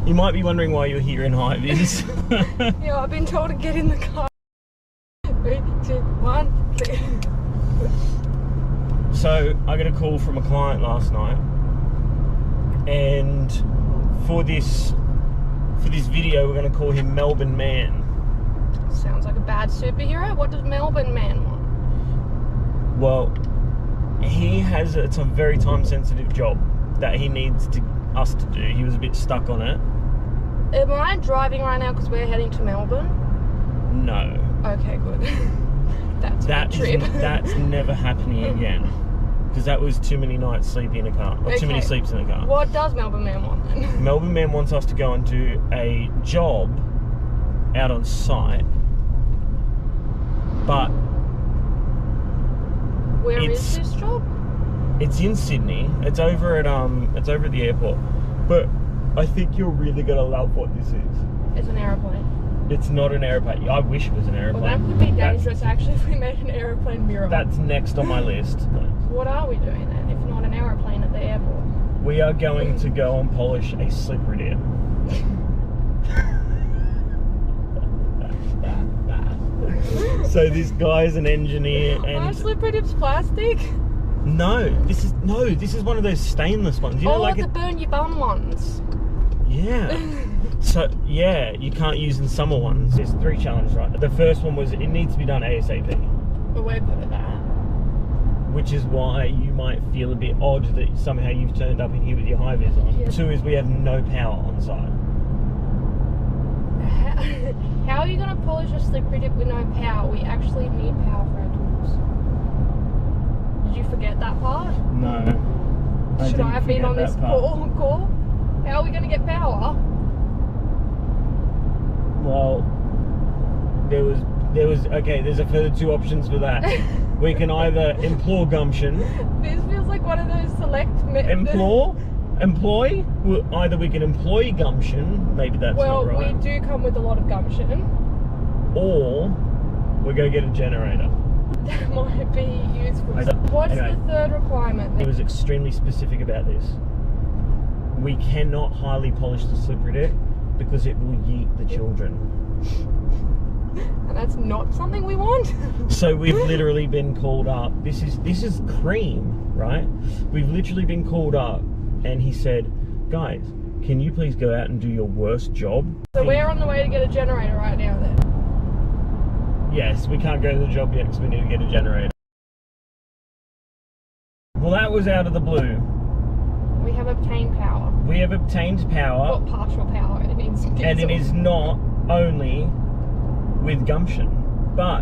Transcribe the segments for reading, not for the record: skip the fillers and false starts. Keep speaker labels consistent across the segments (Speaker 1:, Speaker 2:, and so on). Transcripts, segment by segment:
Speaker 1: You might be wondering why you're here in high vis.
Speaker 2: Yeah, I've been told to get in the car. 3, 2, 1, click.
Speaker 1: So I got a call from a client last night, and for this video we're going to call him Melbourne Man.
Speaker 2: Sounds like a bad superhero. What does Melbourne Man want?
Speaker 1: Well, it's a very time sensitive job that he needs us to do. He was a bit stuck on it.
Speaker 2: Am I driving right now because we're heading to Melbourne?
Speaker 1: No.
Speaker 2: Okay, good. That's a trip.
Speaker 1: That's never happening again. Because that was too many nights sleeping in a car. Or too many sleeps in a car.
Speaker 2: What does Melbourne Man want then?
Speaker 1: Melbourne Man wants us to go and do a job out on site. But
Speaker 2: where is this job?
Speaker 1: It's in Sydney. It's over at the airport. But I think you're really gonna love what this is.
Speaker 2: It's an aeroplane.
Speaker 1: It's not an aeroplane. I wish it was an aeroplane.
Speaker 2: Well, that would be dangerous actually if we made an aeroplane mirror.
Speaker 1: That's next on my list.
Speaker 2: What are we doing then if not an aeroplane at the airport?
Speaker 1: We are going to go and polish a slippery dip. So this guy's an engineer and...
Speaker 2: Aren't slippery dips plastic?
Speaker 1: No, this is one of those stainless ones. You know, like
Speaker 2: the burn your bum ones.
Speaker 1: Yeah. So yeah, you can't use in summer ones. There's 3 challenges, right? The first one was it needs to be done ASAP.
Speaker 2: Well, we're good at that.
Speaker 1: Which is why you might feel a bit odd that somehow you've turned up in here with your high vis on. Yeah. 2 is we have no power on site.
Speaker 2: How are you going to polish a slippery dip with no power? We actually need power for our tools. Did you forget that part?
Speaker 1: No.
Speaker 2: Should I have been on this call? How are we going to get power?
Speaker 1: Well, there's a further 2 options for that. We can either employ gumption.
Speaker 2: This feels like one of those select...
Speaker 1: Employ? Well, either we can employ gumption, maybe that's not right.
Speaker 2: Well, we do come with a lot of gumption.
Speaker 1: Or we go get a generator.
Speaker 2: That might be useful. What's the 3rd requirement then?
Speaker 1: He was extremely specific about this. We cannot highly polish the slippery dip because it will yeet the children.
Speaker 2: And that's not something we want.
Speaker 1: So we've literally been called up. This is cream, right? We've literally been called up and he said, guys, can you please go out and do your worst job?
Speaker 2: So we're on the way to get a generator right now then?
Speaker 1: Yes, we can't go to the job yet because we need to get a generator. Well, that was out of the blue.
Speaker 2: We have obtained power.
Speaker 1: We have obtained power.
Speaker 2: What partial power? It means diesel.
Speaker 1: And it is not only with gumption. But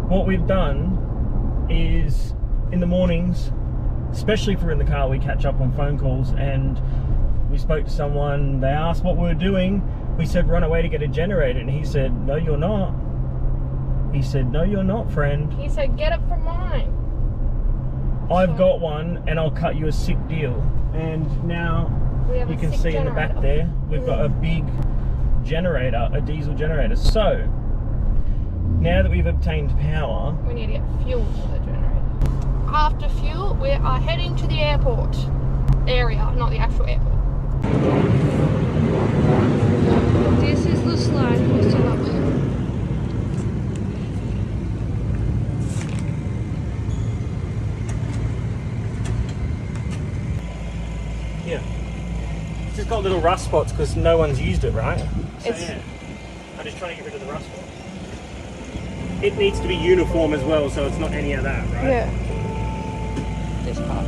Speaker 1: what we've done is in the mornings, especially if we're in the car, we catch up on phone calls and we spoke to someone, they asked what we were doing. We said, run away to get a generator. And he said, no, you're not. He said, no, you're not, friend.
Speaker 2: He said, get it from mine.
Speaker 1: I've got one and I'll cut you a sick deal. And now you can see in the back there, we've got a big generator, a diesel generator. So now that we've obtained power,
Speaker 2: we need to get fuel for the generator. After fuel, we are heading to the airport area, not the actual airport. This is the slide we set up there.
Speaker 1: Yeah. It's just got little rust spots because no one's used it, right? So yeah, I'm just trying to get rid of the rust spots. It needs to be uniform as well, so it's not any of that, right?
Speaker 2: Yeah. This part.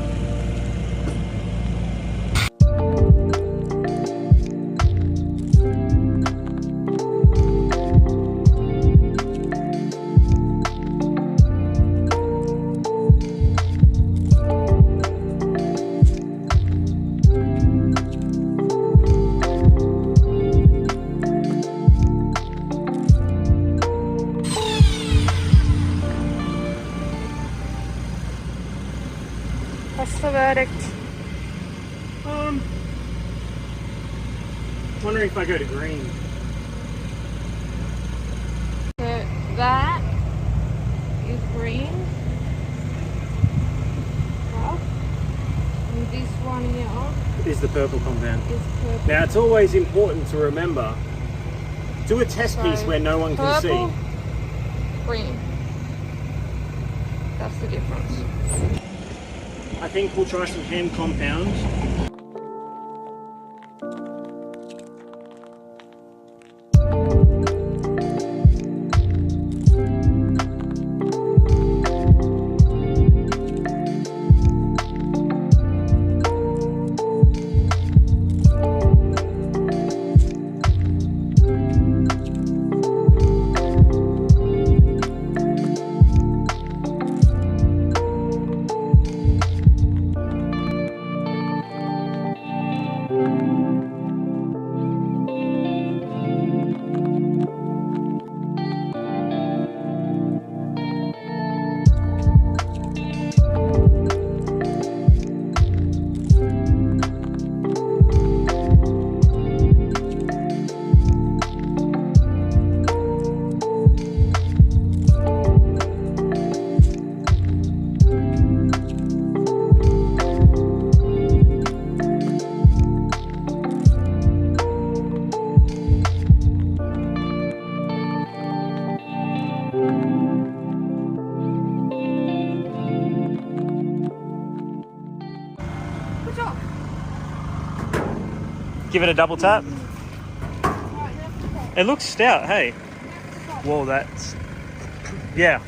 Speaker 2: What's the verdict?
Speaker 1: Wondering if I go to green.
Speaker 2: So that is green. Well, and this one here
Speaker 1: is the purple compound.
Speaker 2: is purple.
Speaker 1: Now it's always important to remember, do a test
Speaker 2: So,
Speaker 1: piece where no one can
Speaker 2: purple,
Speaker 1: see.
Speaker 2: green. That's the difference.
Speaker 1: I think we'll try some hand compounds. Give it a double tap. It looks stout, hey. Whoa, that's... yeah.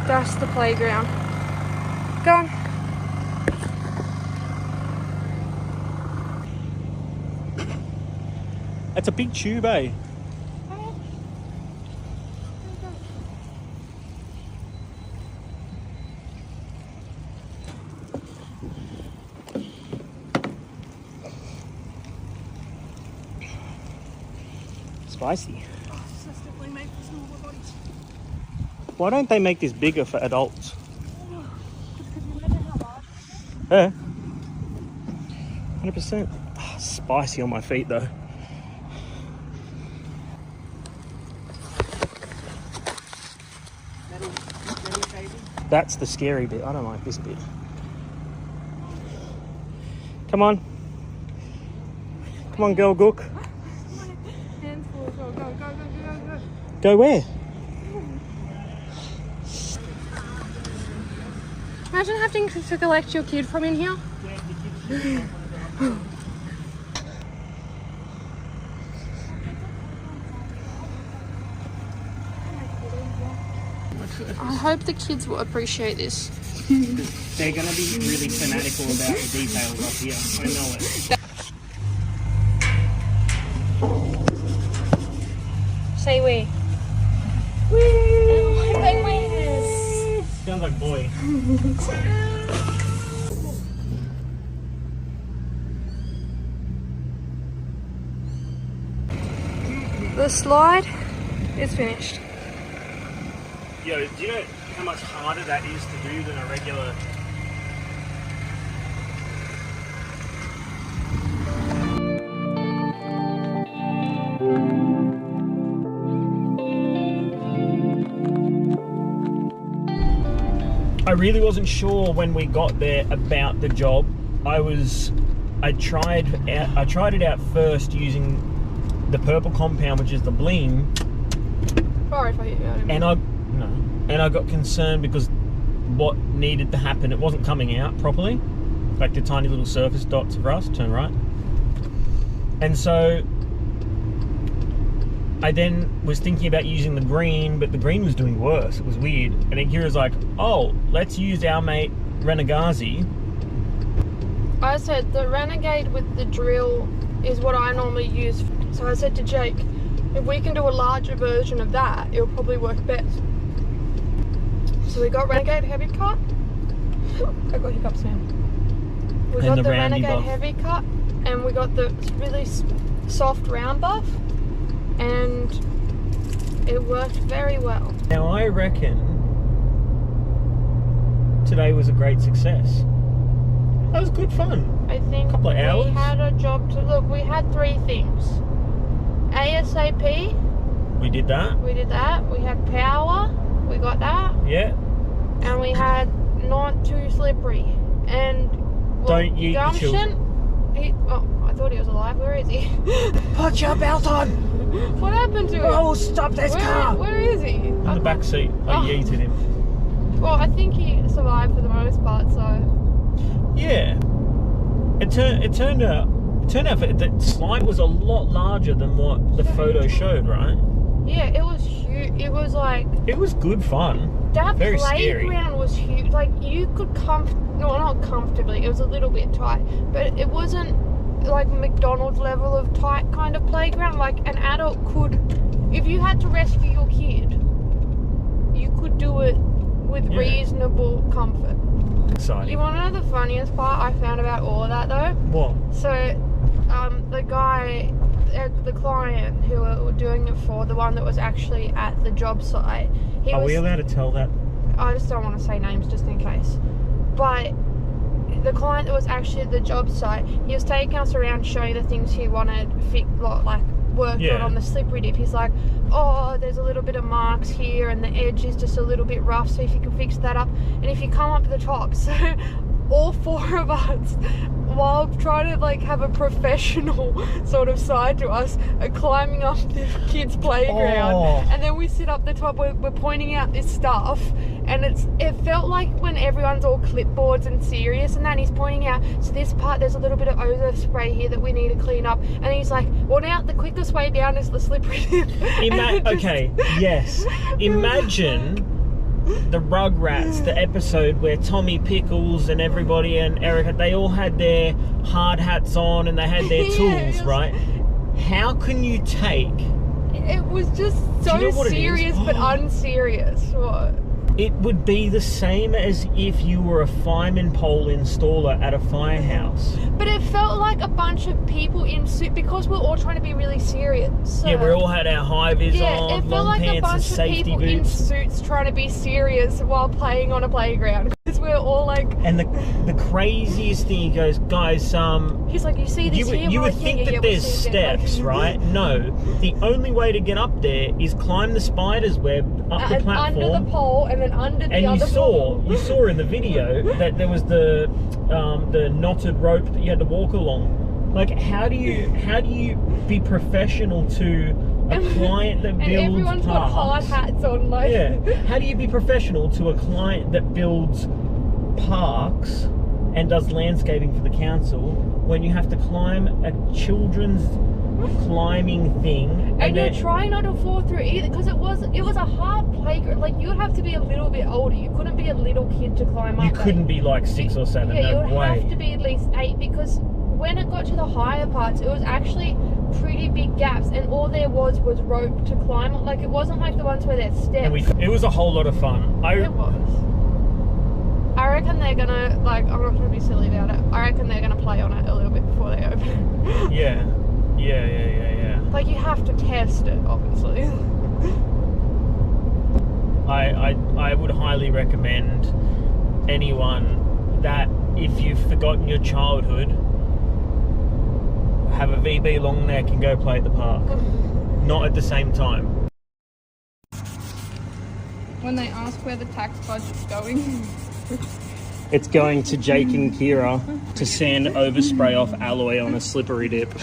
Speaker 2: That's the playground. Go on.
Speaker 1: That's a big tube, eh? Spicy.
Speaker 2: Oh, so it's definitely made for smaller bodies.
Speaker 1: Why don't they make this bigger for adults?
Speaker 2: Because you imagine how large.
Speaker 1: Yeah. 100%. Oh, spicy on my feet though. That's the scary bit. I don't like this bit. Come on. Come on, girl Gook.
Speaker 2: Hands full. Go, go, go, go, go, go.
Speaker 1: Go where?
Speaker 2: Imagine having to collect your kid from in here. I hope the kids will appreciate this.
Speaker 1: They're going to be really fanatical about the details up here. I know it.
Speaker 2: Say wee. Wee! Oh, my goodness.
Speaker 1: Sounds like boy.
Speaker 2: The slide is finished.
Speaker 1: Yo, do you know how much harder that is to do than a regular... I really wasn't sure when we got there about the job. I tried it out first using the purple compound, which is the Bleam.
Speaker 2: Sorry if I hit you out.
Speaker 1: And I got concerned because what needed to happen, it wasn't coming out properly. Like the tiny little surface dots of rust, turn right. And so I then was thinking about using the green, but the green was doing worse. It was weird. And then Kira's like, oh, let's use our mate Renegazi.
Speaker 2: I said the Renegade with the drill is what I normally use. So I said to Jake, if we can do a larger version of that, it'll probably work best. So we got Renegade Heavy Cut. I got hiccups now. We got the Renegade Heavy Cut, and we got the really soft round buff, and it worked very well.
Speaker 1: Now I reckon today was a great success. That was good fun.
Speaker 2: I think
Speaker 1: Couple of hours.
Speaker 2: we had a job to look. We had 3 things. ASAP.
Speaker 1: We did that.
Speaker 2: We did that. We had power. We got that.
Speaker 1: Yeah.
Speaker 2: And we had not too slippery. And
Speaker 1: Don't yeet the children.
Speaker 2: I thought he was alive. Where is he?
Speaker 1: Put your belt on!
Speaker 2: What happened to him?
Speaker 1: Oh, stop this car!
Speaker 2: Where is he?
Speaker 1: In the back seat. I yeeted him.
Speaker 2: Well, I think he survived for the most part, so...
Speaker 1: Yeah. It turned out the slide was a lot larger than what the photo showed, right?
Speaker 2: Yeah, it was huge. It was like...
Speaker 1: It was good fun.
Speaker 2: That
Speaker 1: Very
Speaker 2: playground
Speaker 1: scary.
Speaker 2: was huge. Like, you could not comfortably, it was a little bit tight, but it wasn't like McDonald's level of tight kind of playground. Like, an adult could, if you had to rescue your kid, you could do it with reasonable comfort.
Speaker 1: Exciting.
Speaker 2: You want to know the funniest part I found about all of that though?
Speaker 1: What?
Speaker 2: So, the guy, the client who we were doing it for, the one that was actually at the job site,
Speaker 1: Are we allowed to tell that?
Speaker 2: I just don't want to say names just in case. But the client that was actually at the job site, he was taking us around showing the things he wanted worked on the slippery dip. He's like, oh, there's a little bit of marks here and the edge is just a little bit rough, so if you can fix that up. And if you come up to the top, so all four of us, while trying to like have a professional sort of side to us, are climbing up this kid's playground, and then we sit up the top, we're pointing out this stuff, and it felt like when everyone's all clipboards and serious and that, and he's pointing out, so this part there's a little bit of ozone spray here that we need to clean up, and he's like, well, now the quickest way down is the slippery dip.
Speaker 1: Imagine the Rugrats, the episode where Tommy Pickles and everybody and Erica, they all had their hard hats on and they had their tools, right? How can you take...
Speaker 2: It was just so serious but unserious. What?
Speaker 1: It would be the same as if you were a fireman pole installer at a firehouse.
Speaker 2: But it felt like a bunch of people in suit, because we're all trying to be really serious. So,
Speaker 1: yeah, we all had our high vis on,
Speaker 2: it felt
Speaker 1: long
Speaker 2: like
Speaker 1: pants
Speaker 2: a bunch
Speaker 1: and
Speaker 2: of
Speaker 1: safety
Speaker 2: people
Speaker 1: boots.
Speaker 2: in suits trying to be serious while playing on a playground. Because we're all like...
Speaker 1: And the craziest thing, he goes, guys,
Speaker 2: he's like, you see this here?
Speaker 1: You would think that there's steps, right? No. The only way to get up there is climb the spider's web up the platform.
Speaker 2: Under the pole, and then under the other pole.
Speaker 1: You saw in the video that there was the knotted rope that you had to walk along. Like, how do you be professional to a client that builds
Speaker 2: and everyone's
Speaker 1: parks?
Speaker 2: got hard hats on, like...
Speaker 1: Yeah. How do you be professional to a client that builds parks and does landscaping for the council when you have to climb a children's climbing thing?
Speaker 2: And you're trying not to fall through either, because it was a hard playground. Like, you'd have to be a little bit older. You couldn't be a little kid to climb up.
Speaker 1: You couldn't be like 6 or 7.
Speaker 2: Yeah,
Speaker 1: no
Speaker 2: you'd
Speaker 1: way.
Speaker 2: have to be at least 8, because when it got to the higher parts, it was actually pretty big gaps, and all there was rope to climb. Like, it wasn't like the ones where there's steps.
Speaker 1: And it was a whole lot of fun.
Speaker 2: It was. I reckon they're gonna, like, I'm not gonna be silly about it, I reckon they're gonna play on it a little bit before they open.
Speaker 1: Yeah.
Speaker 2: Like, you have to test it, obviously.
Speaker 1: I would highly recommend anyone that, if you've forgotten your childhood, have a VB long neck and go play at the park. Not at the same time.
Speaker 2: When they ask where the tax budget's going.
Speaker 1: It's going to Jake and Kira to sand overspray off alloy on a slippery dip.